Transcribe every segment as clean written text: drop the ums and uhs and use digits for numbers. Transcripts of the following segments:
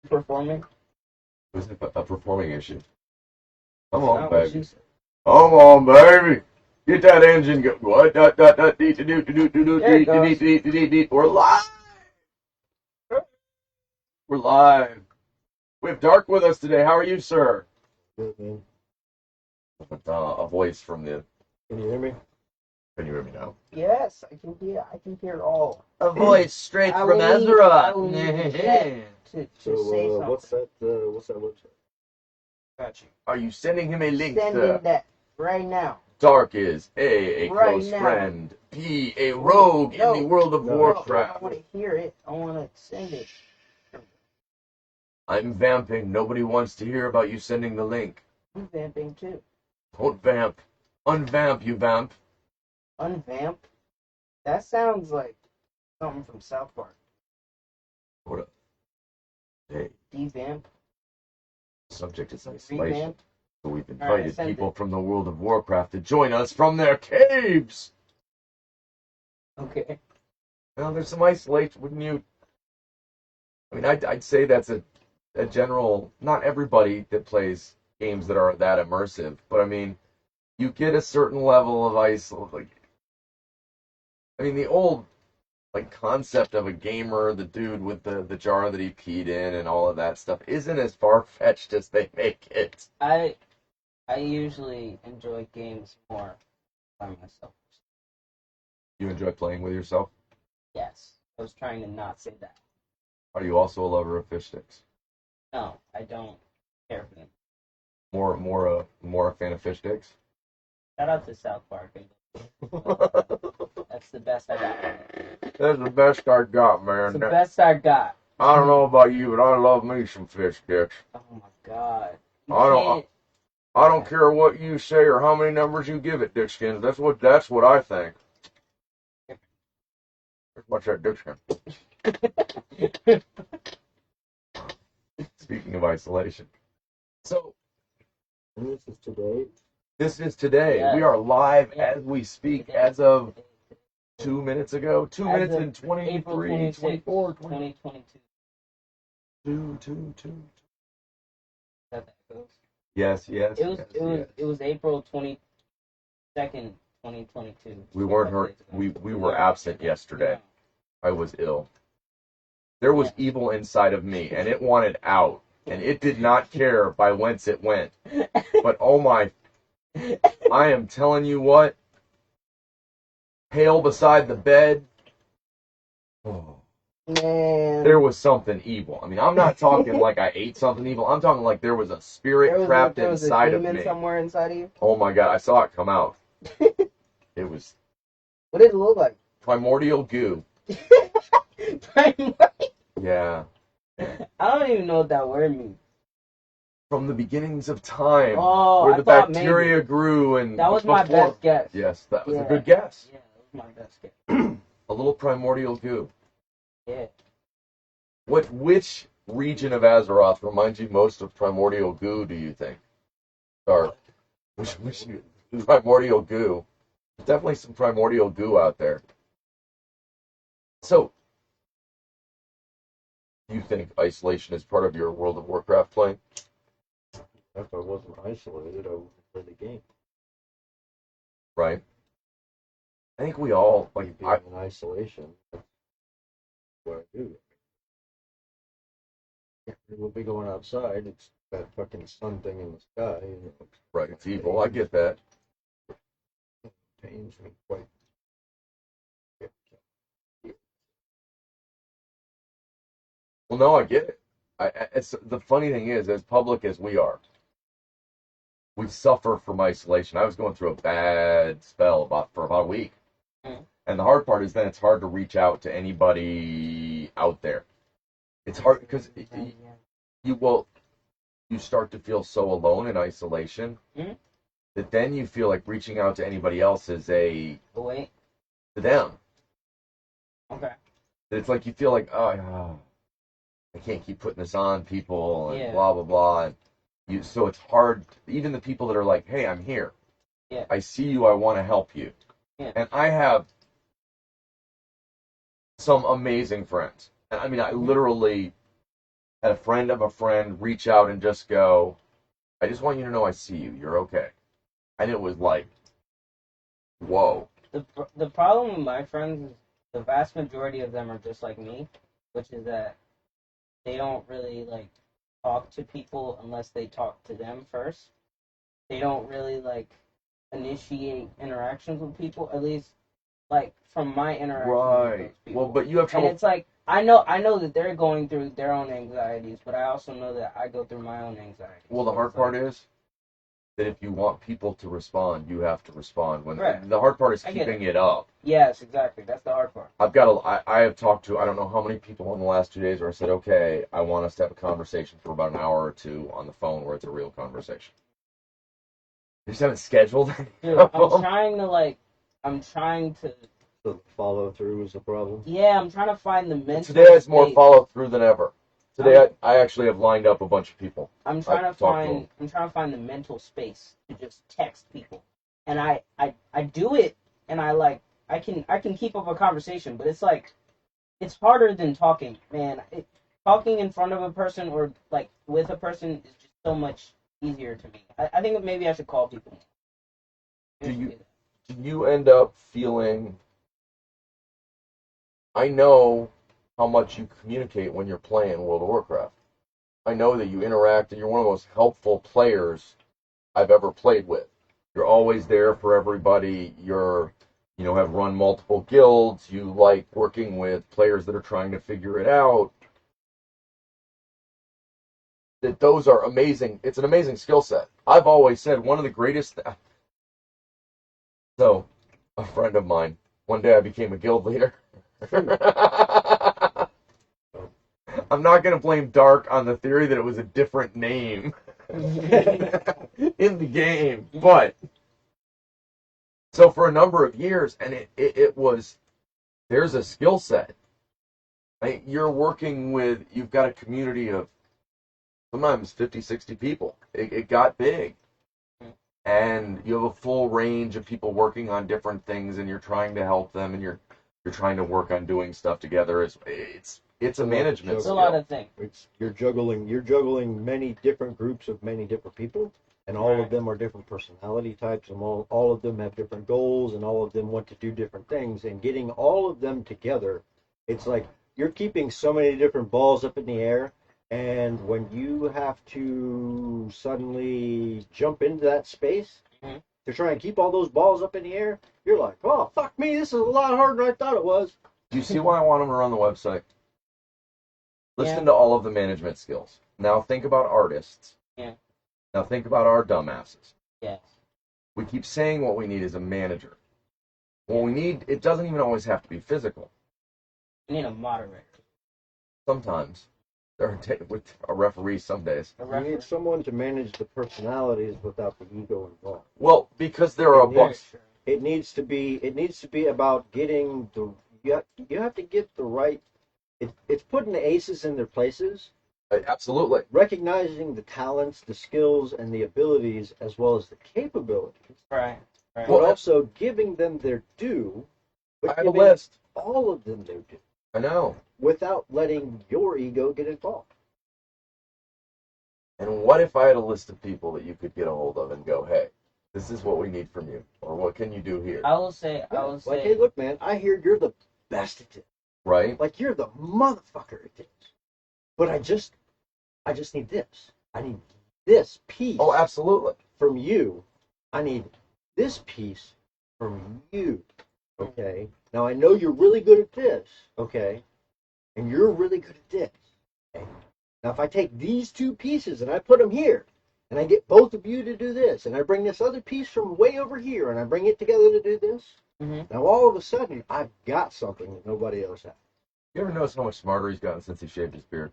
performing? It was a performing issue. Come That's on, not what baby. she said. Come on, baby. Get that engine going. What? There it goes. We're live. We're live. We have Dark with us today. How are you, sir? Good, man. A voice from the. Can you hear me? Can you hear me now? Yes, I can hear. I can hear all. A voice straight I from will need- Ezra. I will need Jack to So say something. what's that website? Got you. Are you sending him a link, Sending sir? that right now. Dark is a Right close now. friend. P, a rogue No. in the world of No. I Warcraft. don't want to hear it. I want to send it. I'm vamping. Nobody wants to hear about you sending the link. I'm vamping too. Don't vamp. Unvamp, you vamp. Unvamp? That sounds like something from South Park. What up? Hey, Devamp? subject is isolation. Revamp? So we've All right, invited send people it. from the world of Warcraft to join us from their caves. Okay. Well, there's some isolation, wouldn't you? I mean, I'd say that's a general. Not everybody that plays games that are that immersive, but I mean, you get a certain level of like, I mean, the old like concept of a gamer, the dude with the jar that he peed in and all of that stuff, isn't as far fetched as they make it. I usually enjoy games more by myself. You enjoy playing with yourself? Yes. I was trying to not say that. Are you also a lover of fish sticks? No, I don't care for them. More a fan of fish sticks? Shout out to South Park. That's the best I got. That's the best I got, man. That's the best I got. I don't know about you, but I love me some fish sticks. Oh my god. I don't care what you say or how many numbers you give it, Dickskins. That's what I think. Here's much that Dickskin. Speaking of isolation. So, And this is today. this is today. Yes. We are live Yes. as we speak as of 2 minutes ago. 2 As minutes of and 23, April 26, 24, 2022. 22. Is that goes? Yes. It was April 22nd, 2022. We weren't hurt. We were absent yesterday. I was ill. There was evil inside of me, and it wanted out, and it did not care by whence it went. But oh my, I am telling you what, hail beside the bed, oh, Man. there was something evil. I mean, I'm not talking like I ate something evil. I'm talking like there was a spirit trapped there was inside a of demon me. somewhere inside of you. Oh my God, I saw it come out. It was What did it look like? primordial goo. Yeah. I don't even know what that word means. From the beginnings of time, Oh, where I the thought bacteria grew, and That was my before- best guess. Yes, that was a Yeah. good guess. Yeah, that was my best guess. A little primordial goo. Yeah. Which region of Azeroth reminds you most of primordial goo, do you think? Or which primordial goo? There's definitely some primordial goo out there. So, do you think isolation is part of your World of Warcraft playing? If I wasn't isolated, I would play the game. Right. I think we all Being in isolation, that's what I do. We'll be going outside. It's that fucking sun thing in the sky. And right. It's evil. I get that. it pains me quite. Well, no, I get it. It's the funny thing is, as public as we are, we suffer from isolation. I was going through a bad spell for about a week, and the hard part is then it's hard to reach out to anybody out there. It's hard because you start to feel so alone in isolation that then you feel like reaching out to anybody else is to them. Okay. It's like you feel like, oh, I can't keep putting this on people and Yeah. blah blah blah. And so it's hard. Even the people that are like, "Hey, I'm here. Yeah. I see you. I want to help you." Yeah. And I have some amazing friends. And I mean, I literally had a friend of a friend reach out and just go, I just want you to know I see you. You're okay. And it was like, whoa. The problem with my friends is the vast majority of them are just like me, which is that they don't really like talk to people unless they talk to them first. They don't really like initiate interactions with people, at least like from my interaction with those Right. people. Well, but you have And trouble. it's like I know that they're going through their own anxieties, but I also know that I go through my own anxieties. Well, the So hard it's part like, is that if you want people to respond, you have to respond. When Right. the hard part is I get keeping it up. yes, exactly. That's the hard part. I have talked to I don't know how many people in the last 2 days where I said, okay, I want us to have a conversation for about an hour or two on the phone where it's a real conversation. You just haven't scheduled. Dude, I'm trying to So the follow through is the problem. yeah, I'm trying to find the mental Today it's more space. follow through than ever. Today I actually have lined up a bunch of people. I'm trying to I've talked to find the mental space to just text people. And I do it and I can keep up a conversation, but it's like it's harder than talking, man. Talking in front of a person or like with a person is just so much easier to me. I think maybe I should call people. Do you end up feeling, I know how much you communicate when you're playing World of Warcraft. I know that you interact and you're one of the most helpful players I've ever played with. You're always there for everybody. Have run multiple guilds. You like working with players that are trying to figure it out. That those are amazing. It's an amazing skill set. I've always said one of the greatest. So, a friend of mine, one day I became a guild leader. I'm not going to blame Dark on the theory that it was a different name in the game, but so for a number of years, and it was, there's a skill set. Right? You've got a community of sometimes 50, 60 people. It got big. And you have a full range of people working on different things, and you're trying to help them, and you're trying to work on doing stuff together. It's a management It's a skill. lot of things. You're juggling many different groups of many different people, and all of them are different personality types, and all of them have different goals, and all of them want to do different things, and getting all of them together, it's like you're keeping so many different balls up in the air, and when you have to suddenly jump into that space to try and keep all those balls up in the air, you're like, oh, fuck me, this is a lot harder than I thought it was. Do you see why I want them to run the website? Listen Yeah. to all of the management skills. Now think about artists. Yeah. Now think about our dumbasses. Yes. We keep saying what we need is a manager. What we need, it doesn't even always have to be physical. You need a moderator. Sometimes. With a referee some days. A You referee. need someone to manage the personalities without the ego involved. Well, because there are Very books. true. It needs to be about getting you have to get the right. It's putting the aces in their places, Absolutely. recognizing the talents, the skills, and the abilities, as well as the capabilities, Right. Right. but also giving them their due, I but have a giving list. all of them their due, I know. without letting your ego get involved. And what if I had a list of people that you could get a hold of and go, hey, this is what we need from you, or what can you do here? I will say. Like, hey, look, man, I hear you're the best at this. Right? Like, you're the motherfucker at this. But I just need this. I need this piece Oh, absolutely. from you. I need this piece from you. Okay. Now I know you're really good at this. Okay. And you're really good at this. Okay. Now if I take these two pieces and I put them here, and I get both of you to do this, and I bring this other piece from way over here, and I bring it together to do this, now all of a sudden I've got something that nobody else has. You ever notice how much smarter he's gotten since he shaved his beard?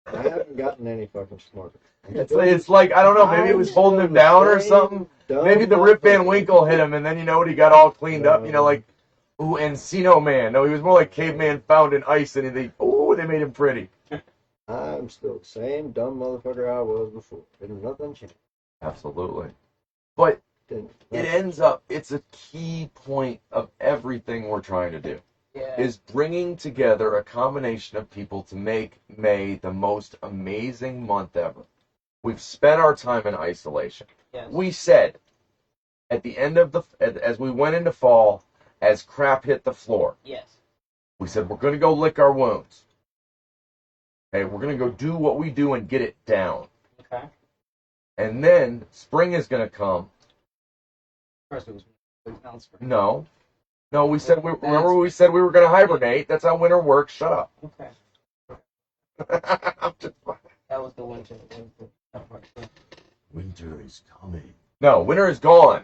I haven't gotten any fucking smarter. It's like, I don't know, maybe it was holding him down or something. Maybe the Rip Van Winkle hit him, and then, you know what, he got all cleaned up, like, ooh, Encino Man. No, he was more like Caveman found in ice, and they made him pretty. I'm still the same dumb motherfucker I was before. And nothing changed. Absolutely. But Didn't- it ends up, it's a key point of everything we're trying to do. Yeah. is bringing together a combination of people to make May the most amazing month ever. We've spent our time in isolation. Yes. We said at the end of as we went into fall, as crap hit the floor, Yes. we said we're going to go lick our wounds. Okay, we're going to go do what we do and get it down. Okay. And then spring is going to come. First it was spring. No. No, we said remember we said we were going to hibernate. That's how winter works. Shut up. Okay. I'm just, That was the winter. winter is coming. No, winter is gone.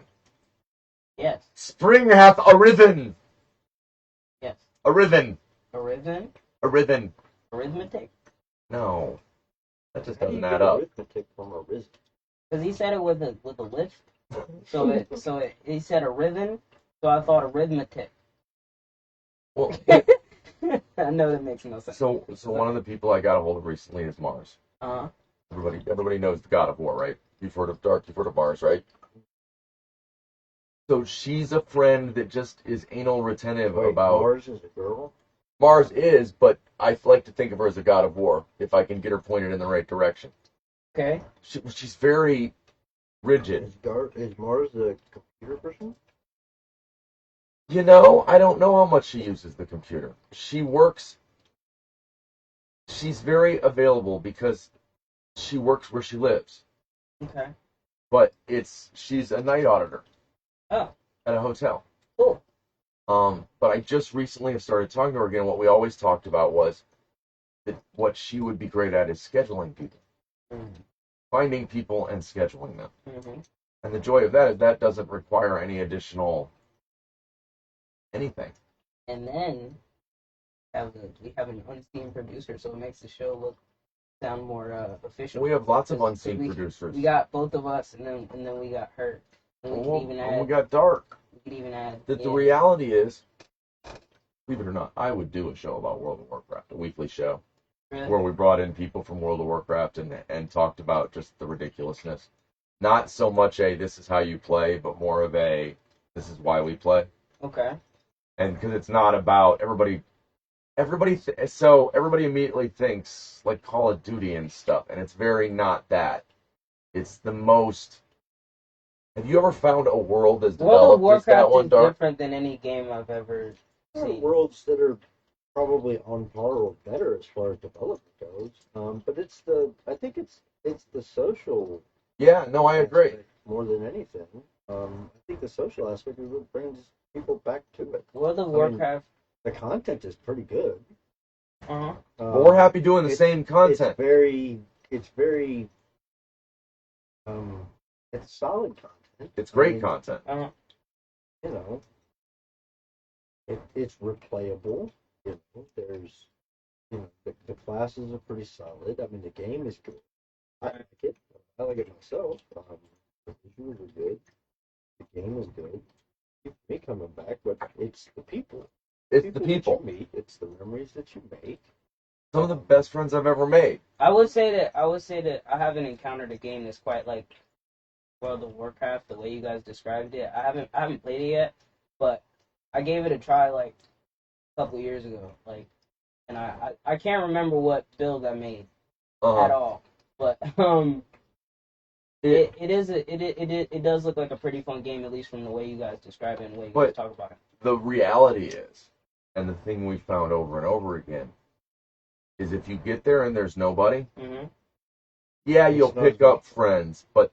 Yes. Spring hath arisen. Yes. Arisen. Arisen? Arisen. Arithmetic? No. That just How do you doesn't get add up. arithmetic from arisen? Because he said it with a lift. He said arisen, so I thought arithmetic. Well, I know that makes no sense. so one of the people I got a hold of recently is Mars. Uh-huh. Everybody knows the God of War, right? You've heard of Dark, you've heard of Mars, right? So she's a friend that just is anal retentive Wait, about Mars is a girl? Mars is, but I like to think of her as a God of War if I can get her pointed in the right direction. Okay. She's very rigid. Is Mars a computer person? You know, I don't know how much she uses the computer. She works. She's very available because she works where she lives. Okay. But she's a night auditor Oh, at a hotel. cool. But I just recently have started talking to her again. What we always talked about was that what she would be great at is scheduling people, finding people and scheduling them. Mm-hmm. And the joy of that is that doesn't require any additional anything. And then we have an unseen producer, so it makes the show sound more official. We have lots of 'Cause unseen producers. We got both of us, and then we got her. And we could even add. we got Dark. We could even add. The reality is, believe it or not, I would do a show about World of Warcraft, a weekly show, Really? where we brought in people from World of Warcraft and talked about just the ridiculousness. Not so much this is how you play, but more of this is why we play. Okay. And because it's not about everybody immediately thinks like Call of Duty and stuff, and it's very not that. It's the most. Have you ever found a world as World of developed as that Warcraft one, is Dark? different than any game I've ever There are seen. worlds that are probably on par or better as far as development goes. But I think it's the social. Yeah, no, I agree. aspect more than anything. I think the social aspect is what brings people back to it. World of I mean, Warcraft. The content is pretty good. Uh-huh. But we're happy doing the it's- same content. It's very, it's solid content. It's great I mean, content. Uh-huh. You know, it's replayable. You know, the classes are pretty solid. I mean, the game is good. I like it. I like it myself. The visuals are good. The game is good. Keeps me coming back, but it's the people. It's the that people. you meet. It's the memories that you make. Some of the best friends I've ever made. I would say that I haven't encountered a game that's quite like World of Warcraft the way you guys described it. I haven't played it yet, but I gave it a try like a couple years ago. Like, and I can't remember what build I made at all, but it does look like a pretty fun game, at least from the way you guys describe it and the way you guys talk about it. The reality is, and the thing we found over and over again, is if you get there and there's nobody, Mm-hmm. yeah, you'll It's not pick up friends, but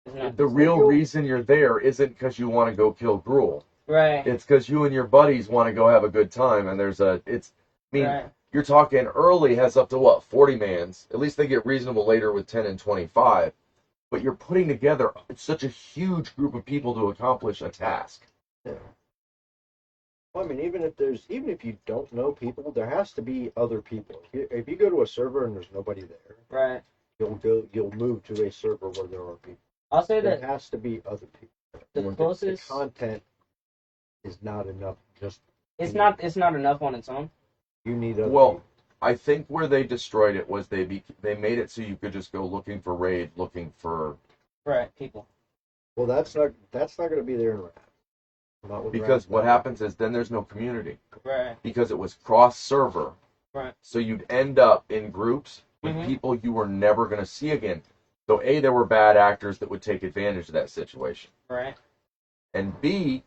It's not the real reason you're there isn't because you want to go kill Gruul. right. It's because you and your buddies want to go have a good time, and Right. you're talking early has up to 40 mans. At least they get reasonable later with 10 and 25. But you're putting together such a huge group of people to accomplish a task. Yeah. Well, I mean, even if you don't know people, there has to be other people. If you go to a server and there's nobody there, Right. you'll move to a server where there are people. I'll say There that has to be other people. the closest The content is not enough. Just it's not enough on its own. you need other Well, people. I think where they destroyed it was they made it so you could just go looking for raid, looking for. Right. People. Well, that's not going to be there in Wrath. Not with Because Raspberry. what happens is then there's no community. Right. Because it was cross-server. Right. So you'd end up in groups with Mhm. people you were never going to see again. So A, there were bad actors that would take advantage of that situation. Right. And B,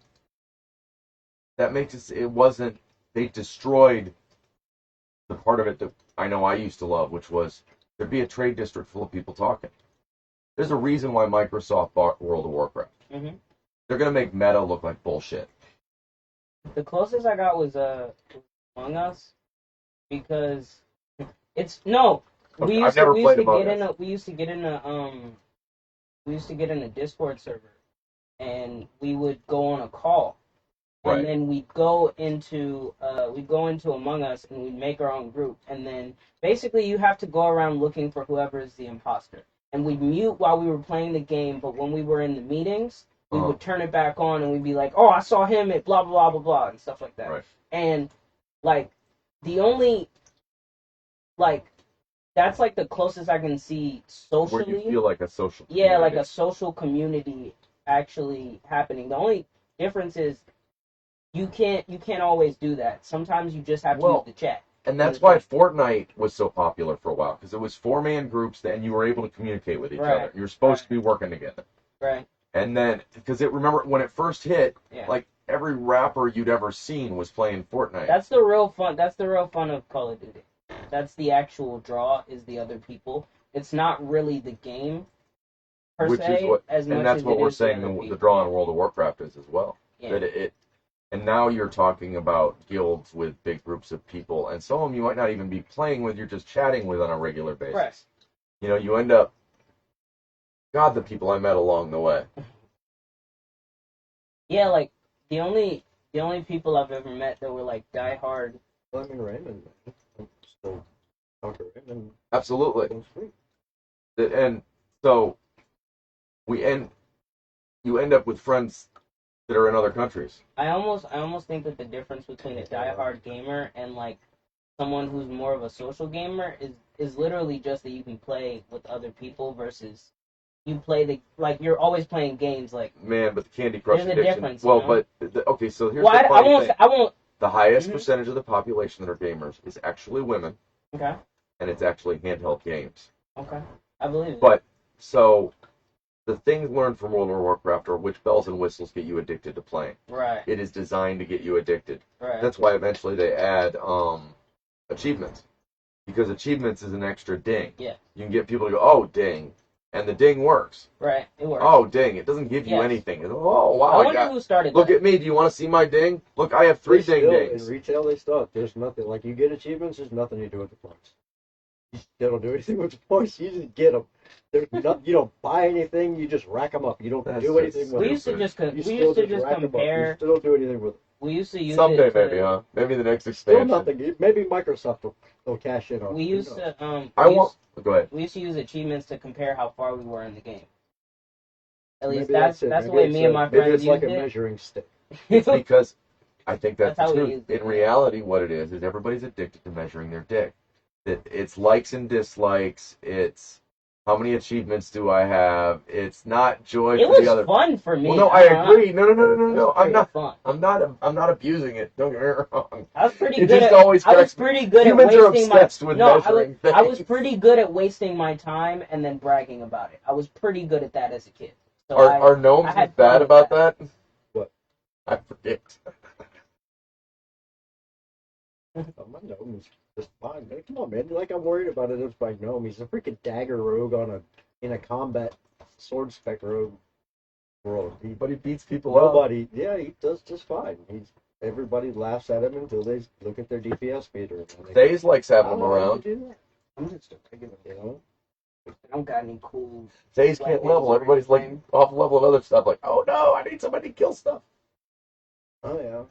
that makes it wasn't, they destroyed the part of it that I know I used to love, which was there'd be a trade district full of people talking. There's a reason why Microsoft bought World of Warcraft. Mhm. They're going to make meta look like bullshit. The closest I got was Among Us, because it's no. Okay, We I've used to never we used played to Among get in Us. a we used to get in a we used to get in a Discord server, and we would go on a call, and Right. then we'd go into Among Us, and we'd make our own group, and then basically you have to go around looking for whoever is the imposter, and we'd mute while we were playing the game, but when we were in the meetings, we Uh-huh. would turn it back on, and we'd be like, oh, I saw him at blah blah blah blah blah and stuff like that. Right. And like the only like that's like the closest I can see Where socially. you feel like a social Yeah, like community. a social community actually happening. The only difference is you can't always do that. Sometimes you just have to use the chat. And that's why Fortnite was so popular for a while, because it was 4-man groups, and you were able to communicate with each Right. other. You're supposed to be working together. Right. And then, because remember when it first hit, Yeah. like every rapper you'd ever seen was playing Fortnite. That's the real fun. That's the real fun of Call of Duty. That's the actual draw, is the other people. It's not really the game per Which se is what, as much and that's as what it we're is the saying other the people. draw in World of Warcraft is as well. Yeah. That and now you're talking about guilds with big groups of people, and some of them you might not even be playing with, you're just chatting with on a regular basis. Right. You know, you end up, God, the people I met along the way. Yeah, like the only people I've ever met that were like diehard. Well, I mean, Raymond, man. Still talk to Raymond. Absolutely. That's sweet. And so you end up with friends that are in other countries. I almost think that the difference between a diehard gamer and like someone who's more of a social gamer is literally just that you can play with other people versus you play you're always playing games like. Man, but the Candy Crush There's a addiction. difference, Well, you know? but okay, so here's Well, the funny thing. I won't. The highest Mhm. percentage of the population that are gamers is actually women, Okay. and it's actually handheld games. Okay. I believe it. But so the things learned from World of Warcraft are which bells and whistles get you addicted to playing. Right. It is designed to get you addicted. Right. That's why eventually they add achievements, because achievements is an extra ding. Yeah. You can get people to go, oh, ding, and the ding works. Right. It works. Oh, ding, it doesn't give you Yes. anything. Oh, wow, I I wonder got. who started Look that. at me. Do you want to see my ding? Look, I have 3 They ding still, dings. in retail, they still, there's nothing, like you get achievements, there's nothing you do with the points. They don't do anything with the points, you just get them. There's not, you don't buy anything, you just rack them up. You don't That's do just anything with We them. used to just You we still used to just rack 'em up. You compare. still don't do anything with them. We used to use Someday, it to, maybe, huh? Maybe the next Still expansion. nothing. Maybe Microsoft will cash in on it. We Who used knows? to Go ahead. we used to use achievements to compare how far we were in the game. At least Maybe that's it. the Maybe way it's me and my maybe friends it's like a used measuring stick. It's because I think that's, That's how the we truth. used it. In reality, what it is everybody's addicted to measuring their dick. That it's likes and dislikes. It's how many achievements do I have? It's not joy It for was the other. fun for me. Well, no, I agree. No. It was I'm pretty not. fun. I'm not abusing it. Don't get me wrong. I was pretty It good just at. always I was cracks me. pretty good at Humans are wasting my. obsessed with No, measuring I was things. pretty good at wasting my time and then bragging about it. I was pretty good at that as a kid. So Are gnomes I had bad fun with about that? What? I forget. My gnome is just fine. Man, come on, man. Like I'm worried about it. It's my gnome. He's a freaking dagger rogue in a combat sword spec rogue world. But he beats people up. Nobody. Yeah, he does just fine. Everybody laughs at him until they look at their DPS meter. And they go, Days likes having "How him the hell around. did you do that?" I'm just a regular, I don't got any cool. Days can't level. Everybody's like off level and other stuff. Like, oh no, I need somebody to kill stuff. Oh yeah.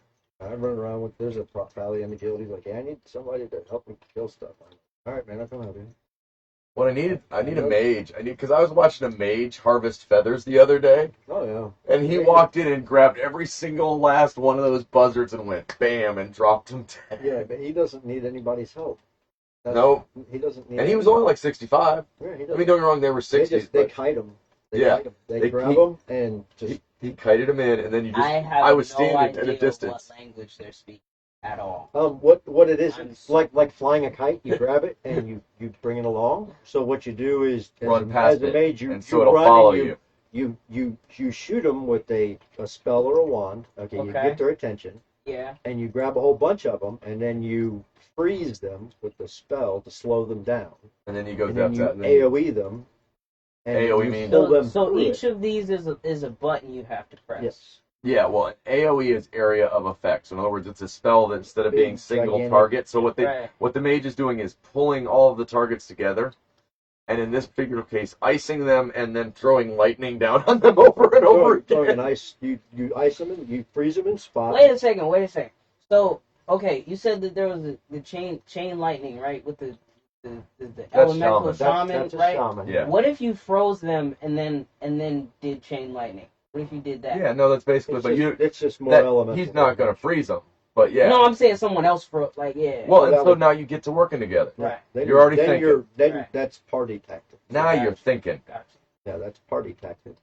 I run around with there's a prop pally in the guild. He's like, yeah, I need somebody to help me kill stuff. I'm like, all right, man, I'll come help you. What I need a mage. Because I was watching a mage harvest feathers the other day, Oh yeah. and he walked in and grabbed every single last one of those buzzards and went bam and dropped them dead. Yeah, but he doesn't need anybody's help. No, He doesn't need. and he was only like 65. Yeah, he I doesn't. mean, don't get me wrong, they were 60s. They but kite him. They Yeah. kite him. They They grab keep- him and just He kited him in, and then you just. I have I was no standing idea at a distance. what language they're speaking at all. What it is, I'm it's so- like flying a kite. You grab it and you bring it along. So what you do is, Run past as a it, mage, you and so it'll run follow and you shoot them with a spell or a wand. Okay, you Okay. get their attention, Yeah. and you grab a whole bunch of them, and then you freeze them with the spell to slow them down, And then he goes and then up you that. And then you- AOE them. And AOE you means- pull them So through each it. of these is a button you have to press. Yes. Yeah, well, an AOE is area of effect. So in other words, it's a spell that instead of Big, being single gigantic- target. So Right. what the mage is doing is pulling all of the targets together, and in this particular case, icing them and then throwing lightning down on them over and over Throwing again. an ice, you ice them and you freeze them in spots. Wait a second. So okay, you said that there was the chain lightning, right? With the elemental shaman. shaman, That's a right? shaman. Yeah. What if you froze them and then did chain lightning? What if you did that? Yeah, no, that's basically. It's But just, it's just more that, elemental. he's not going to freeze them. But yeah. No, I'm saying someone else froze. Like yeah. Well, Oh, and that so would- now you get to working together. Right. Then You're already then thinking. Right. That's party tactic. Now Gotcha. you're thinking. Gotcha. Yeah, that's party tactic.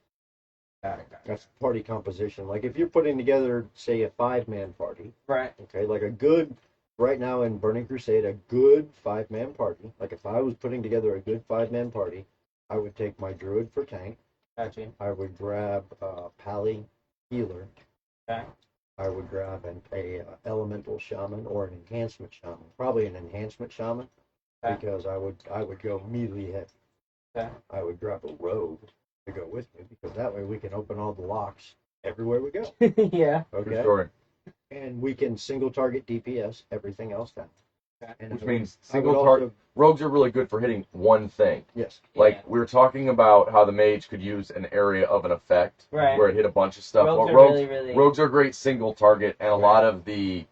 Got it. That's party composition. Like if you're putting together, say, a 5-man party, Right. okay, like a good, right now in Burning Crusade, a good 5-man party. Like if I was putting together a good 5-man party, I would take my druid for tank. Gotcha. I would grab Pally healer. Okay. I would grab a elemental shaman or an enhancement shaman. Probably an enhancement shaman, Okay. because I would go melee heavy. Okay. I would grab a rogue to go with me, because that way we can open all the locks everywhere we go. Yeah. For Okay. sure. And we can single target DPS everything else down. Okay. And Which I means would single also- target. Rogues are really good for hitting one thing. Yes. Like Yeah. we were talking about how the mage could use an area of an effect Right. where it hit a bunch of stuff. Rogues Well, are really rogues are a great single target, and a lot of the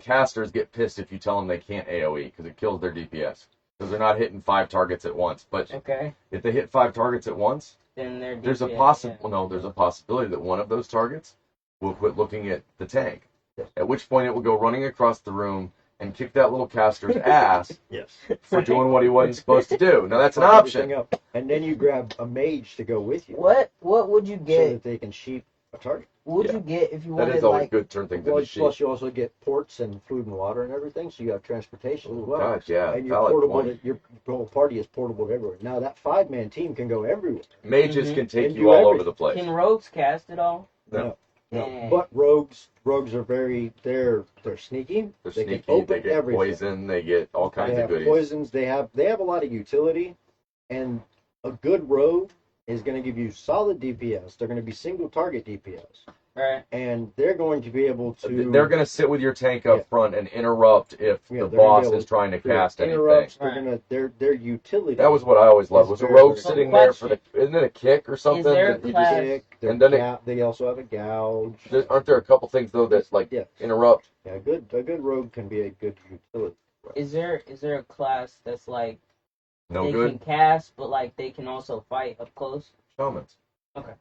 casters get pissed if you tell them they can't AOE because it kills their DPS because they're not hitting 5 targets at once. But okay. if they hit 5 targets at once, Then they're there's a DPS, there's a possibility that one of those targets will quit looking at the tank. Yes. At which point it will go running across the room and kick that little caster's ass Yes. for doing what he wasn't supposed to do. Now that's an Fuck option. everything up. And then you grab a mage to go with you, What would you so get? that they can sheep a target. What would Yeah. you get if you That wanted is always like good. Turn things Plus, into sheep. plus you also get ports and food and water and everything, so you have transportation as Oh, well. God, yeah. And you're Valid portable. point. Your whole party is portable to everywhere. Now that 5-man team can go everywhere. Mages Mhm. can take And you do all everything. over the place. can rogues cast it all? No. No, Dang. but rogues are very they're sneaky. They're They sneaky. can open They get everything. poison. They get all kinds They of have goodies. poisons. They have a lot of utility, and a good rogue is going to give you solid DPS. They're going to be single target DPS, Right. and they're going to be able to. They're going to sit with your tank up Yeah. front and interrupt if Yeah, the they're gonna boss be able is trying to create cast anything. interrupts. Right. They're gonna their utility. That was what I always loved. Was a Very, rogue very sitting good. there for the? Isn't it a kick or something? there a that you class- Kick, and then they also have a gouge. aren't there a couple things though that like Yeah. interrupt? Yeah, a good rogue can be a good utility. Is there a class that's like No they good can cast, but like they can also fight up close? shamans. Okay.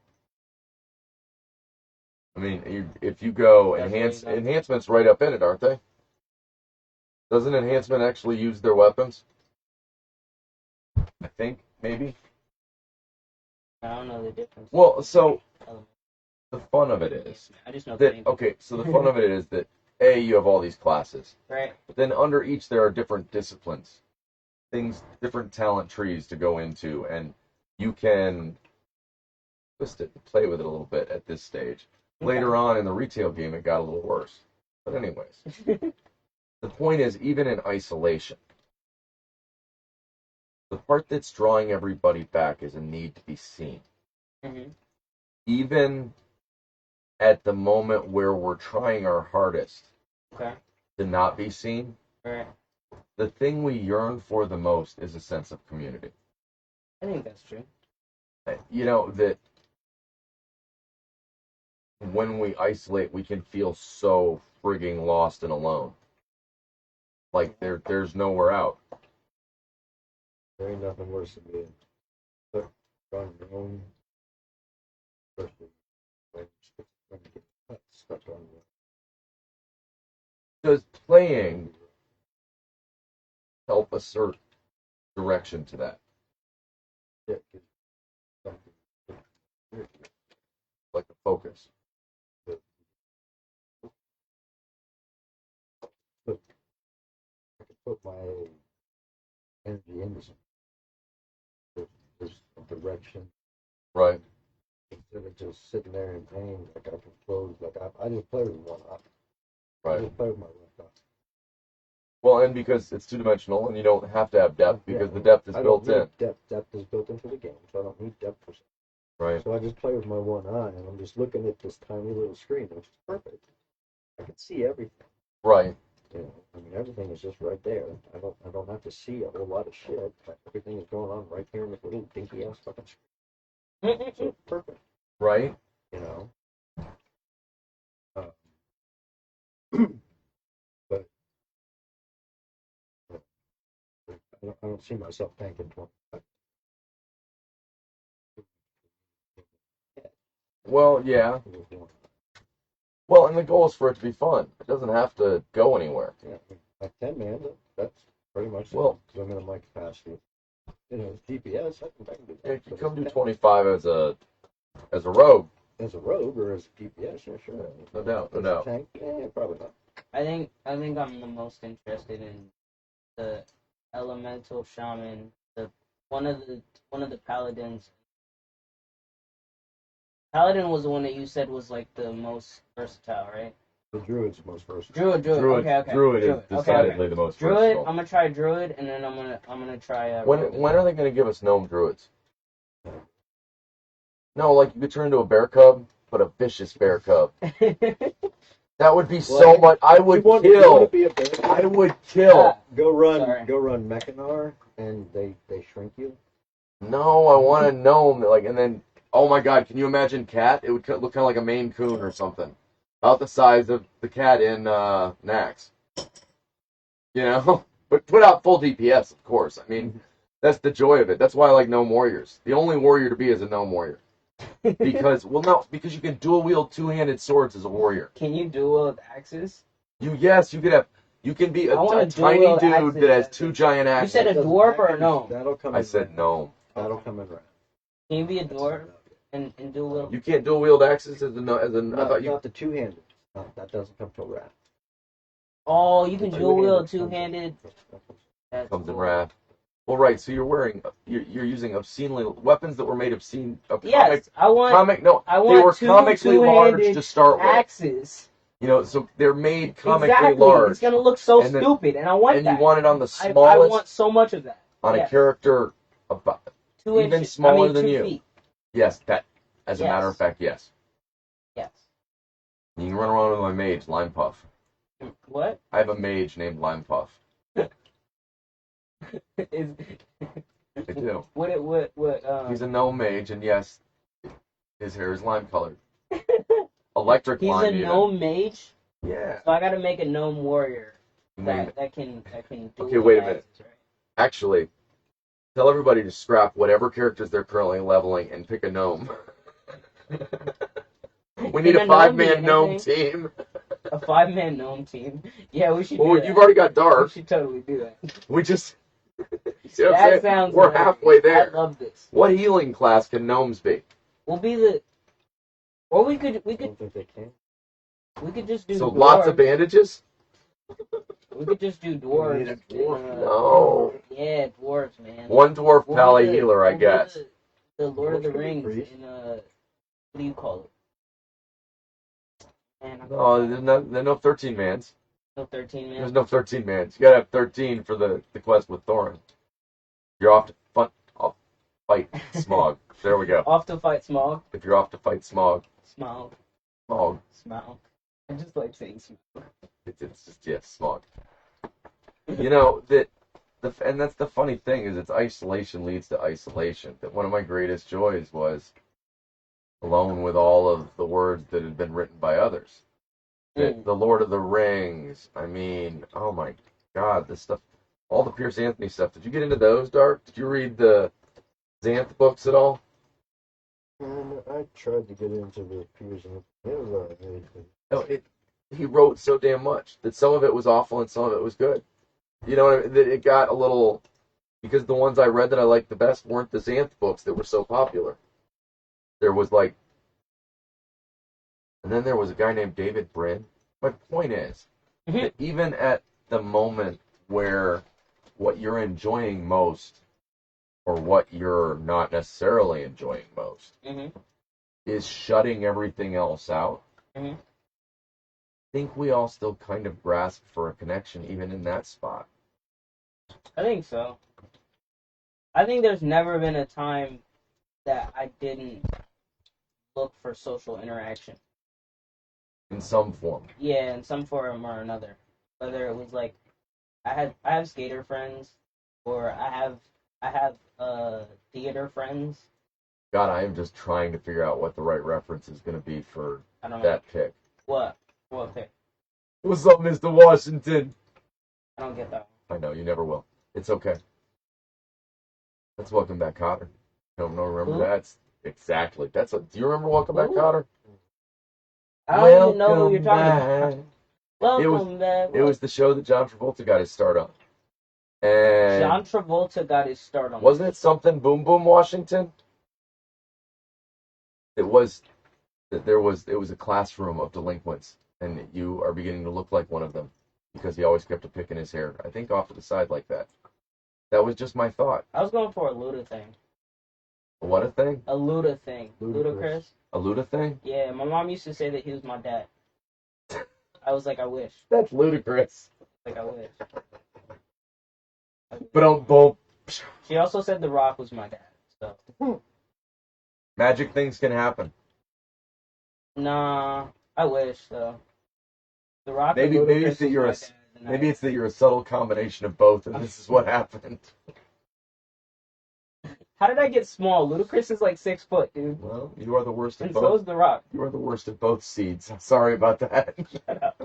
I mean, if you go That's what you got. enhancements right up in it, aren't they? Doesn't enhancement actually use their weapons? I think maybe. I don't know the difference. Well, so the fun of it is I just know the that name. okay. So the fun of it is that you have all these classes, Right. but then under each there are different disciplines, different talent trees to go into, and you can twist it, play with it a little bit at this stage. Later on in the retail game, it got a little worse. But anyways, the point is, even in isolation, the part that's drawing everybody back is a need to be seen. hmm Even at the moment where we're trying our hardest Okay. to not be seen, Right. the thing we yearn for the most is a sense of community. I think that's true. You know, that when we isolate, we can feel so frigging lost and alone. Like there's nowhere out. There ain't nothing worse than being stuck on your own. Especially when you get stuck on your Does playing help assert direction to that? Yeah, 'cause something. like the focus. I could put my energy into something. There's a direction Right. instead of just sitting there in pain. Like I can close. Like I just play with one eye. I Right. just play with my left eye. Well, and because it's 2-dimensional and you don't have to have depth because the depth is I built don't need in. Depth. Depth is built into the game, so I don't need depth for something. Right. So I just play with my one eye, and I'm just looking at this tiny little screen, which is perfect. I can see everything. Right. You know, I mean, everything is just right there. I don't have to see a whole lot of shit. Everything is going on right here in this little dinky ass fucking screen. So it's perfect. Right. You know. But I don't see myself tanking 25. Well, yeah. Well, and the goal is for it to be fun. It doesn't have to go anywhere. Yeah, like 10 man, that's pretty much Well, because I'm in my capacity. You know, GPS, I can do that. Yeah, you But come do as 25 as a rogue. a rogue or as a GPS, yeah, sure. No doubt, no As a doubt. tank, yeah, probably not. I think I'm the most interested in the elemental shaman, the one of the paladins. Paladin was the one that you said was like the most versatile, right? The druid's the most versatile. Druid. Okay. Druid is Okay, decidedly the most Druid. versatile. I'm gonna try druid, and then I'm gonna try. When rogue. are they going to give us gnome druids? No, like you could turn into a bear cub, but a vicious bear cub. That would be so much. I would You want to kill. be a bear? I would kill. Go run Sorry. Mechanar, and they shrink you. No, I want a gnome. Like, and then, oh my God, can you imagine cat? It would look kind of like a Maine Coon or something, about the size of the cat in Nax. You know, but put out full DPS, of course. I mean, that's the joy of it. That's why I like gnome warriors. The only warrior to be is a gnome warrior. Because because you can dual wield two-handed swords as a warrior. Can you duel with axes? You can be a wanna tiny dual dude axes. that has two giant You axes. said a dwarf or a gnome? That'll come. I in said round. gnome. That'll come in round. Can you be a dwarf and dual wield? You can't dual wield axes as a No, I thought you. not the two-handed. No, that doesn't come till wrath. Oh, you can The dual wield two-handed two-handed. That's Comes in cool. wrath. Well, right. So you're using obscenely weapons that were made obscene. Yes, I want They two were comically large two-handed to start with. axes. You know, so they're made comically Exactly. large. It's gonna look so And then- stupid, and I want And that. you want it on the I smallest, want so much of that. on Yes. a character about 2 even inches. smaller than 2 you. feet. Yes, that. As a Yes. matter of fact, yes. Yes. You can run around with my mage, Lime Puff. What I have a mage named Lime Puff. is? I do. What? He's a gnome mage, and yes, his hair is lime colored. Electric He's lime. a even. gnome mage, Yeah. so I gotta make a gnome warrior Name that it. can do Okay, wait a the minute. axes, right? Actually, tell everybody to scrap whatever characters they're currently leveling and pick a gnome. We need Can a a gnome be 5-man gnome anything? team. A 5-man gnome team. Yeah, we should. Well, do that. you've already got We Dark. should totally do that. We just. You see what I'm That saying? sounds. We're amazing. halfway there. I love this. What healing class can gnomes be? We'll be the. Or we could I don't think they can. just do. So dwarves. lots of bandages? We could just do dwarves. need a dwarf. No. Yeah, dwarves, man. One dwarf We'll pally be the- healer, I we'll be guess. The Lord of the Dwarves could be Rings priests. in what do you call it? Man, Oh, there's no 13 mans. no 13 There's man. no 13 mans. You gotta have 13 for the quest with Thorin. You're off to fight Smog. There we go. Off to fight Smog. If you're off to fight Smog. Smog. Smog. Smog. I just like saying Smog. It's just, yeah, Smog. You know, and that's the funny thing is it's isolation leads to isolation. That one of my greatest joys was alone with all of the words that had been written by others. Mm. The Lord of the Rings. I mean, oh my God, this stuff, all the Pierce Anthony stuff. Did you get into those, Dark? Did you read the Xanth books at all? And I tried to get into the Piers and it was alright. No, he wrote so damn much that some of it was awful and some of it was good. You know what I mean? That it got a little, because the ones I read that I liked the best weren't the Xanth books that were so popular. There was like And then there was a guy named David Brin. My point is, Mhm. that even at the moment where what you're enjoying most, or what you're not necessarily enjoying most, Mhm. is shutting everything else out, Mhm. I think we all still kind of grasp for a connection even in that spot. I think so. I think there's never been a time that I didn't look for social interaction. In some form. Yeah, in some form or another. Whether it was like I have skater friends, or I have theater friends. God, I am just trying to figure out what the right reference is going to be for I don't know that pick. what pick. What's up, Mr. Washington? I don't get that I know, you never will. It's okay. That's Welcome Back, Cotter. Don't know, remember Who? that? Exactly. Do you remember Welcome Back, Who? Cotter? I don't even know who you're talking Back. about. Welcome back. It was the show that John Travolta got his start on. And John Travolta got his start on. wasn't it something Boom Boom Washington? It was that it was a classroom of delinquents, and you are beginning to look like one of them because he always kept a pick in his hair. I think off to the side like that. That was just my thought. I was going for a Luda thing. What a thing? A Luda thing. Ludacris. A Luda thing? Yeah, my mom used to say that he was my dad. I was like, I wish. That's ludicrous. Like, I wish. But don't both. She also said The Rock was my dad. So, Magic things can happen. nah, I wish though. The Rock. Maybe and Ludacris it's that was you're my a dad, and maybe it's that you're a subtle combination of both, and this is what happened. How did I get small? Ludacris is like 6 foot, dude. Well, you are the worst of And so both. is The Rock. You are the worst of both seeds. Sorry about that. Shut up.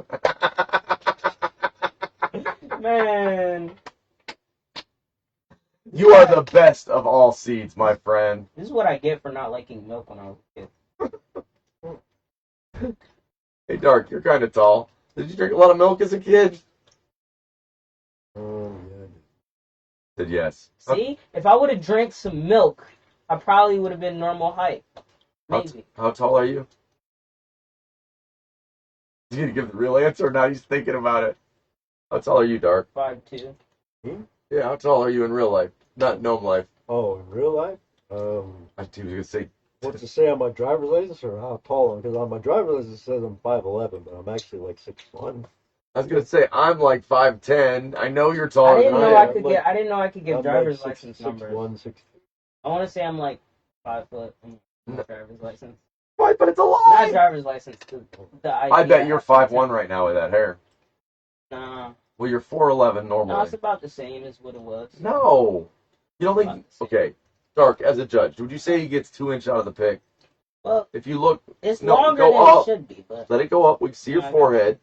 Man, You are the best of all seeds, my friend. this is what I get for not liking milk when I was a kid. Hey, Dark, you're kind of tall. Did you drink a lot of milk as a kid? Yeah. Said yes. See, if I would have drank some milk, I probably would have been normal height. Maybe. How tall are you? You need to give the real answer, or not? He's thinking about it. How tall are you, Dark? 5'2". Yeah, how tall are you in real life? Not gnome life. Oh, in real life? I was gonna say. What's it say on my driver's license or how tall I am? Because on my driver's license it says I'm 5'11", but I'm actually like 6'1". I was gonna say I'm like 5'10". I know you're I taller didn't than know I I am. could like- get. I didn't know I could give I'm driver's like license 6'1", numbers. 6'2". I want to say I'm like 5 foot on my No. driver's license. Right, but it's a Not lie. driver's license. The ID I bet you're have to 5'1" right now with that hair. Nah, Well, you're 4'11" no, normally. it's about the same as what it was. No, you don't think? About the same. Okay, Dark. As a judge, would you say he gets 2 inch out of the pick? Well, If you look, it's No, longer go than up. it should be, but let it go up. We can see your Yeah, I got forehead.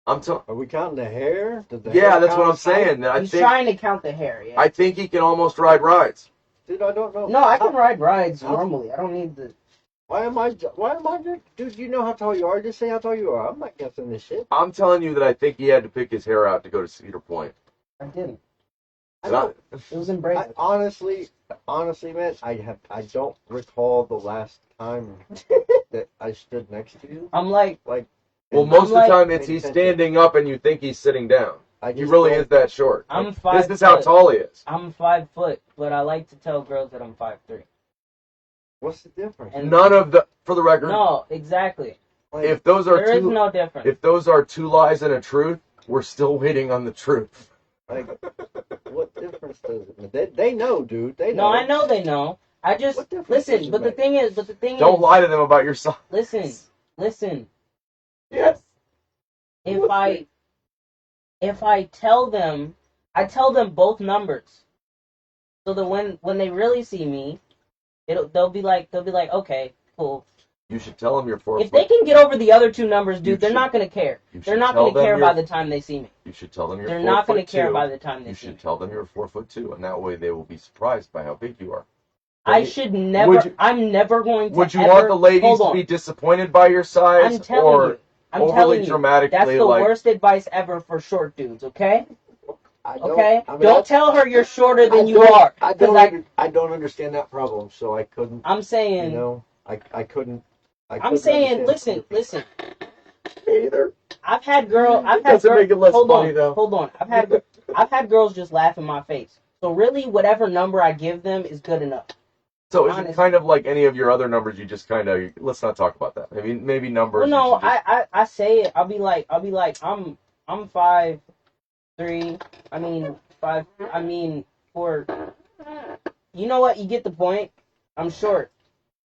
I'm telling. Are we counting the hair? Does the Yeah, hair that's what count I'm as height? saying. I he's think. trying to count the hair. Yeah. I think he can almost ride rides. Dude, I don't know. No, I can ride rides How- normally. I don't need the. Why am I? Dude, you know how tall you are. Just say how tall you are. I'm not guessing this shit. I'm telling you that I think he had to pick his hair out to go to Cedar Point. I didn't. I And I- don't. It was in Braidwood. Honestly, man, I don't recall the last time that I stood next to you. I'm like, Like, Well, and most of the like- time it's he's standing up and you think he's sitting down. I He just really don't- is that short. I'm 5 This is how foot. tall he is. I'm 5 foot, but I like to tell girls that I'm 5'3". What's the difference? And None of the, for the record, no, exactly. Like, if those are There is two, no difference. if those are 2 lies and a truth, we're still waiting on the truth. like, what difference does it make? They know, dude. They No, know. I know they know. I just What difference does listen. it But the make? thing is, Don't lie to them about your size. Listen. Yes. If I tell them, I tell them both numbers, so that when they really see me, they'll be like, okay, cool. You should tell them you're 4 If they foot. can get over the other two numbers, You dude, they're should- not gonna care. You They're should not tell gonna them care you're- by the time they see me. You should tell them you're They're 4 not foot gonna care 2. by the time they You see should me. tell them you're 4'2", and that way they will be surprised by how big you are. I should never. Would you- I'm never going to. Would you ever, want the ladies hold to on. be disappointed by your size, I'm telling or you. I'm overly telling you. dramatically That's the like? worst advice ever for short dudes. Okay. I don't, Okay. I mean, Don't tell her you're shorter than you don't- are. I 'Cause don't. I don't understand that problem, so I couldn't. I'm saying. You know, I couldn't. I'm saying, listen. Either. I've had Doesn't make it less funny, though. Hold on. I've had girls just laugh in my face. So really, whatever number I give them is good enough. So is it kind of like any of your other numbers? You just kind of, let's not talk about that. I mean, maybe numbers. Well, no, I say it. I'll be like, I'm 5'3". I mean 5. I mean for. You know what? You get the point. I'm short,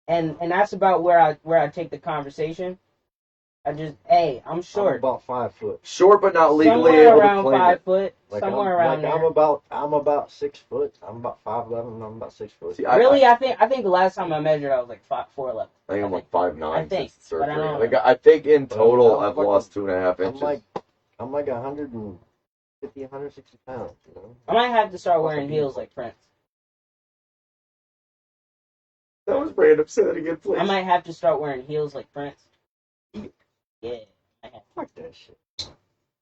and that's about where I take the conversation. I'm short. I'm about 5 foot. Short, but not legally Somewhere able around to claim 5 it. foot. Like somewhere around there. I'm about 6 foot. I'm about 5'11". I'm about 6 foot. See, I think the last time I measured, I was like 4'11". I think I'm like 5'9". I think, since surgery. but I don't know. I think in But total I'm I've lost 2.5 I'm inches. like 150, 160 pounds. You know. I might have to start wearing heels like Prince. That was random. Say that again, please. I might have to start wearing heels like Prince. Yeah. Fuck that shit.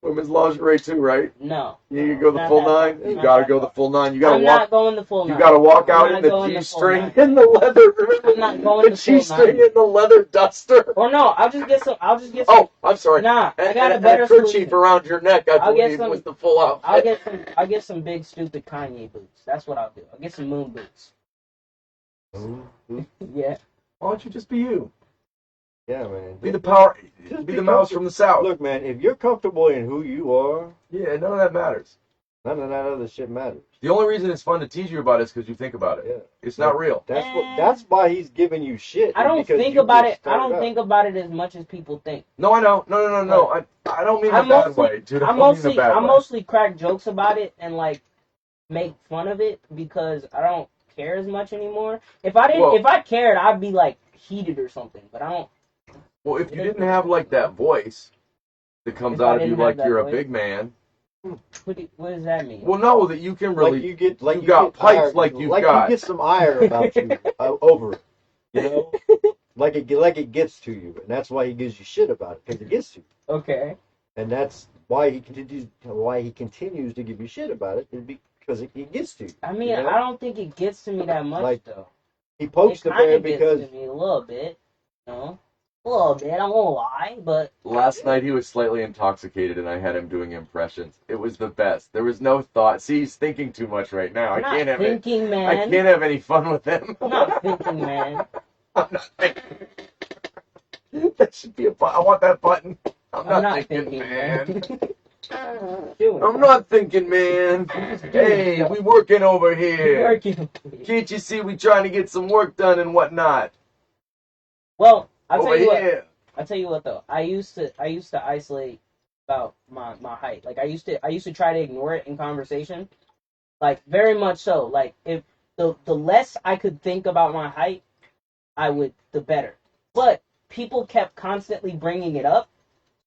Women's lingerie too, right? No. You go the Not full that 9. far. You Not gotta that go far. the full 9. You gotta I'm walk. not going the full 9. You gotta walk out I'm in not going the the full G-string 9. in the leather. Remember I'm not going the the full G-string 9. in the leather duster. Or no, I'll just get some. Oh, I'm sorry. Nah, I got a and better a kerchief solution. around your neck. I I'll get believe some- was the full outfit. I'll get some big stupid Kanye boots. That's what I'll do. I'll get some moon boots. Yeah. Why don't you just be you? Yeah, man. Be the power. Just Be be the mouse from the south. Look, man, if you're comfortable in who you are, Yeah, none of that matters. none of that other shit matters. The only reason it's fun to tease you about it is because you think about it. Yeah. It's not real. That's why he's giving you shit. I don't because think you about get it. I don't stirred up. think about it as much as people think. No, I know. No. I don't mean in a bad way, dude. I don't mean in a bad I way. mostly crack jokes about it and like make fun of it because I don't care as much anymore. If I cared, I'd be like heated or something. But I don't. Well, if you didn't have like that voice that comes If I out of you didn't like have that you're a voice? big man, What does that mean? well, no, that you can really. Like you got get pipes ire- like you've like got. you get some ire about you over it, you know, like it gets to you, and that's why he gives you shit about it because it gets to you, Okay. and that's why he continues to give you shit about it is because it gets to you. I mean, you know? I don't think it gets to me that much Like, though. He pokes It the kind bear of gets because to me a little bit, you know, a little bit. I won't lie, but Last night he was slightly intoxicated, and I had him doing impressions. It was the best. There was no thought. See, he's thinking too much right now. I'm I can't not have it. thinking, man. I can't have any fun with him. I'm not thinking, man. I'm not thinking. That should be I want that button. I'm not thinking, man. Doing I'm not thinking, man. Hey, we working over it. here. Working. Can't you see we trying to get some work done and whatnot? Well, I'll Over tell you what. here. I'll tell you what though. I used to isolate about my height. Like I used to try to ignore it in conversation. Like very much so. Like if the less I could think about my height, the better. But people kept constantly bringing it up.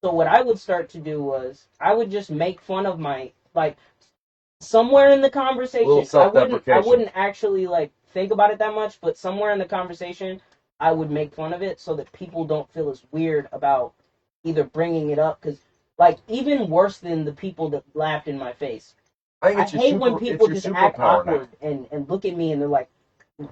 So what I would start to do was I would just make fun of my like somewhere in the conversation. Little self-deprecation. I wouldn't actually like think about it that much, but somewhere in the conversation I would make fun of it so that people don't feel as weird about either bringing it up because like even worse than the people that laughed in my face. I think I it's your hate super, when people it's just your act superpower now. awkward and look at me and they're like,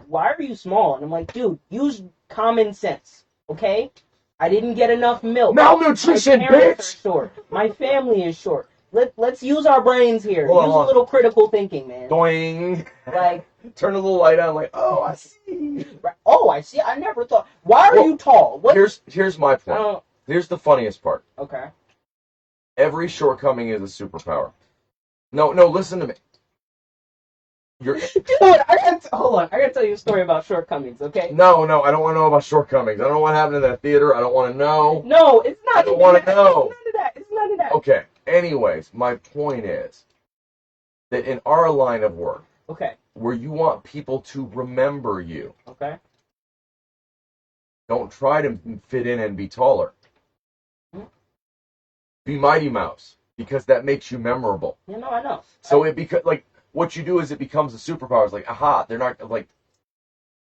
"Why are you small?" And I'm like, "Dude, use common sense, okay? I didn't get enough milk. Malnutrition, My parents bitch! are short. My family is short. Let's use our brains here. Hold Use on. a little critical thinking, man. Doing. Like, Turn a little light on, like, oh, I see. oh, I see. I never thought. Why are Well, you tall? What? Here's my point. Oh, Here's the funniest part. okay. Every shortcoming is a superpower. No, listen to me. You're Hold on. I gotta tell you a story about shortcomings, okay? no, I don't want to know about shortcomings. I don't know what happened in that theater. I don't want to know. No, it's not. I don't even wanna that. know. It's none of that. It's none of that. Okay. Anyways, my point is that in our line of work, Okay. where you want people to remember you, Okay. don't try to fit in and be taller. Be Mighty Mouse, because that makes you memorable. You know, I know. So what you do is it becomes a superpower. It's like, aha, they're not like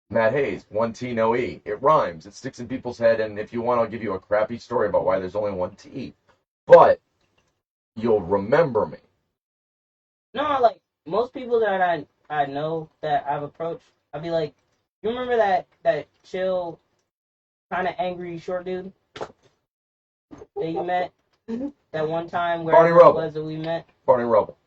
Matt Hayes, 1T, no E. It rhymes. It sticks in people's head, and if you want, I'll give you a crappy story about why there's only 1T. But you'll remember me. No, like most people that I know that I've approached, I'd be like, you remember that chill kind of angry short dude that you met that one time Barney where it Rubble. was that we met? Barney Rubble.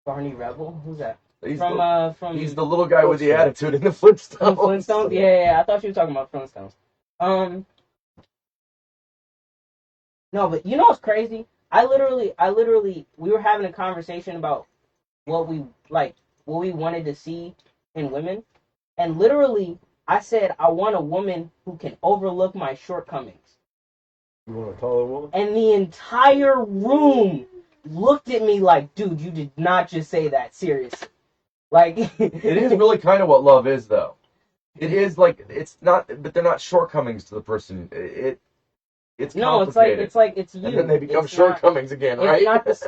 Barney Rebel? Who's that? He's From he's the little guy with the attitude in the Flintstones. from Flintstones? Yeah, I thought you were talking about Flintstones. No, but you know what's crazy? I literally, we were having a conversation about what we wanted to see in women, and literally, I said I want a woman who can overlook my shortcomings, You want a taller woman? and the entire room looked at me like, dude, you did not just say that seriously. Like, It is really kind of what love is, though. It is like it's not, but they're not shortcomings to the person. It's no, complicated. it's like it's you. And then they become It's not- shortcomings again, It's right? not this.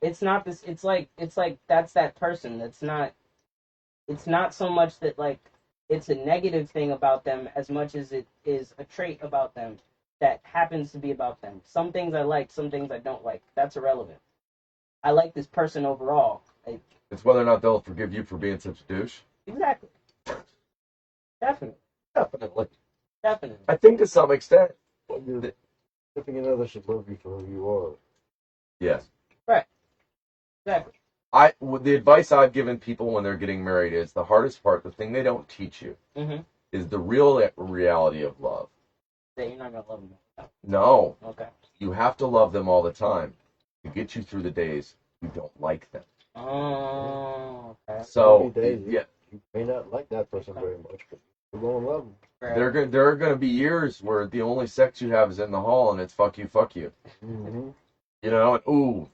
It's not this. It's like that's that person. That's not. It's not so much that like it's a negative thing about them as much as it is a trait about them that happens to be about them. Some things I like, some things I don't like. That's irrelevant. I like this person overall. Like, It's whether or not they'll forgive you for being such a douche. exactly. Definitely. Definitely. Definitely. I think to some extent, You're tipping another should love you for who you are. yes. Exactly. The advice I've given people when they're getting married is the hardest part, the thing they don't teach you, Mm-hmm. is the real reality of love. That you're not gonna love them. No, Okay. you have to love them all the time to get you through the days you don't like them. Oh. Okay. So, Days, yeah, You may not like that person very much, but you're going to love them. Right. there are going to be years where the only sex you have is in the hall and it's fuck you. Mm-hmm. You know, and ooh,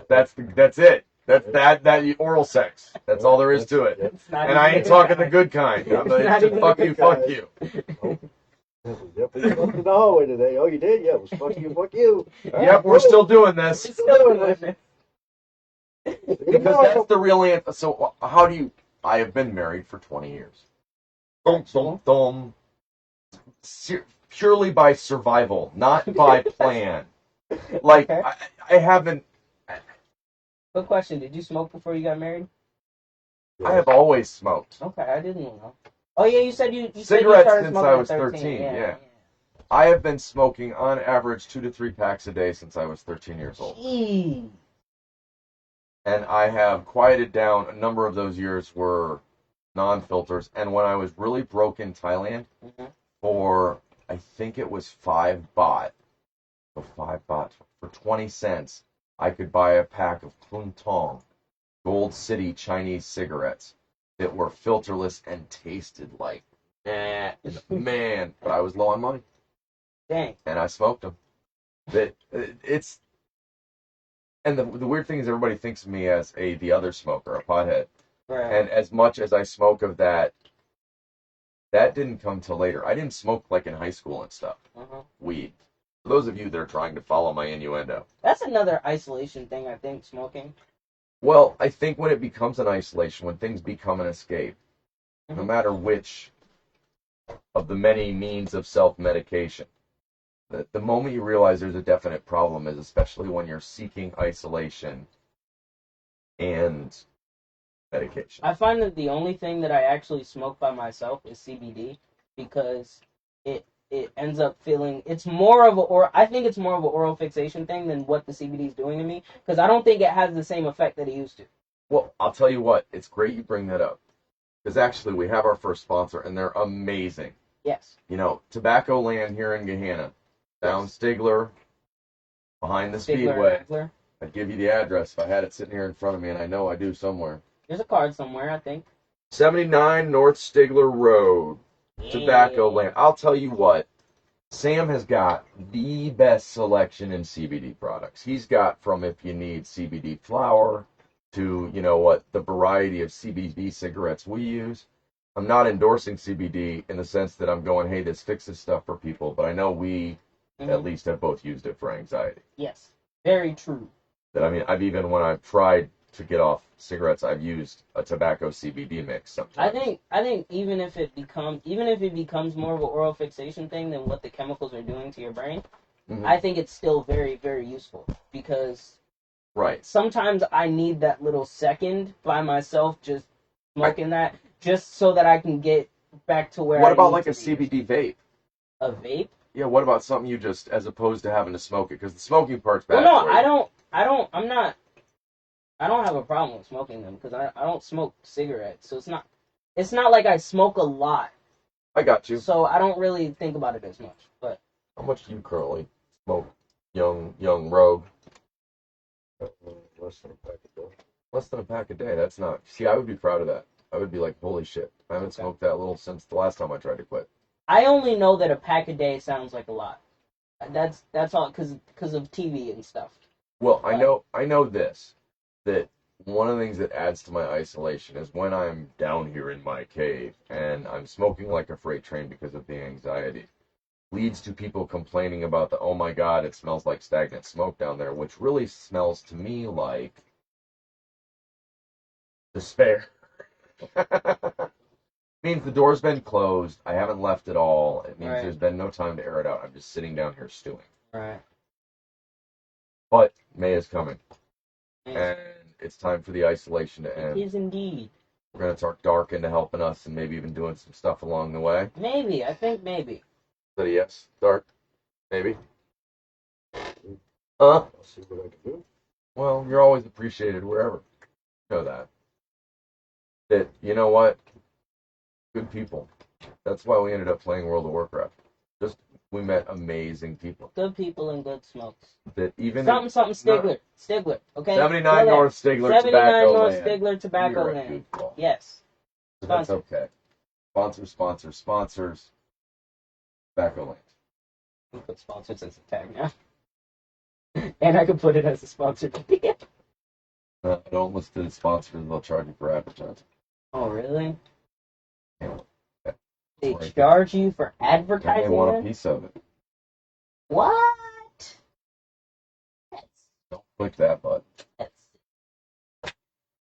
that's it. That's oral sex. That's all there is to it. It's not And I even ain't a talking the guy. good kind. I'm It's not even fuck the you, good fuck kind. you. Yep, we went to the hallway today. Oh, you did? Yeah, it was fuck you, fuck you. All Yep, right, we're cool. still doing this. It's still doing this. Because that's the real answer. So how do you? I have been married for 20 years. Dum, dum, dum. Purely by survival, not by plan. Like Okay. I haven't. Good question. Did you smoke before you got married? I have always smoked. Okay, I didn't know. Oh yeah, you said you said you Cigarettes started since smoking I at was 13, Yeah. yeah. I have been smoking on average 2 to 3 packs a day since I was 13 years old. Jeez. And I have quieted down. A number of those years were non-filters. And when I was really broke in Thailand, Mhm. for I think it was 5 baht, so 5 baht for 20 cents, I could buy a pack of Klung Tong Gold City Chinese cigarettes that were filterless and tasted like man. But I was low on money, Dang. and I smoked them. And the weird thing is everybody thinks of me as the other smoker, a pothead. Right. And as much as I smoke of that didn't come till later. I didn't smoke like in high school and stuff. Uh-huh. Weed. For those of you that are trying to follow my innuendo. That's another isolation thing, I think, smoking. Well, I think when it becomes an isolation, when things become an escape, no Mhm. matter which of the many means of self-medication, the moment you realize there's a definite problem is especially when you're seeking isolation and medication. I find that the only thing that I actually smoke by myself is CBD because it ends up feeling it's more of I think it's more of an oral fixation thing than what the CBD is doing to me because I don't think it has the same effect that it used to. Well, I'll tell you what, it's great you bring that up. Because actually we have our first sponsor and they're amazing. Yes. You know, Tobacco Land here in Gahanna, down Stigler, behind the Speedway. Stigler. I'd give you the address if I had it sitting here in front of me, and I know I do somewhere. There's a card somewhere, I think. 79 North Stigler Road, Tobacco Land. I'll tell you what, Sam has got the best selection in CBD products. He's got from if you need CBD flower to, you know what, the variety of CBD cigarettes we use. I'm not endorsing CBD in the sense that I'm going, hey, this fixes stuff for people, but I know we at least have both used it for anxiety. Yes. Very true. That I mean, when I've tried to get off cigarettes, I've used a tobacco CBD mix sometimes. I think even if it becomes more of an oral fixation thing than what the chemicals are doing to your brain, I think it's still very, very useful because right. Sometimes I need that little second by myself just smoking that just so that I can get back to where What I about need like to a be. CBD vape? A vape? Yeah, what about something you just, as opposed to having to smoke it? Because the smoking part's bad. Well, no, for you. I don't have a problem with smoking them because I don't smoke cigarettes, so it's not like I smoke a lot, I got you. so I don't really think about it as much. But How much do you currently smoke, young rogue? Less than a pack a day. Less than a pack a day. That's not. See, I would be proud of that. I would be like, holy shit. I haven't Okay. smoked that little since the last time I tried to quit. I only know that a pack a day sounds like a lot. That's all because of TV and stuff. Well, I know this, that one of the things that adds to my isolation is when I'm down here in my cave and I'm smoking like a freight train because of the anxiety. Leads to people complaining about the, oh my God, it smells like stagnant smoke down there, which really smells to me like despair. Means the door's been closed. I haven't left at all. It means Right. there's been no time to air it out. I'm just sitting down here stewing. Right. But May is coming, Yes. and it's time for the isolation to It end. is indeed. We're gonna talk Dark into helping us and maybe even doing some stuff along the way. Maybe. I think maybe. Is that a yes? Dark? Maybe? Huh? I'll see what I can do. Well, you're always appreciated wherever. You know that. That, you know what? Good people. That's why we ended up playing World of Warcraft. Just, we met amazing people. Good people and good smokes. That even Something Stigler. Stigler. Okay. 79 Go North Stigler 79 Tobacco North Land. Stigler Tobacco You're a Land. goofball. Yes. That's Sponsor. okay. Sponsors. Tobacco Land. We put sponsors as a tag now. And I could put it as a sponsored video. Don't listen to the sponsors, they'll charge you for advertising. Oh, really? Yeah. They Right. charge you for And advertising they want a them? piece of it. What? That's Don't click that button.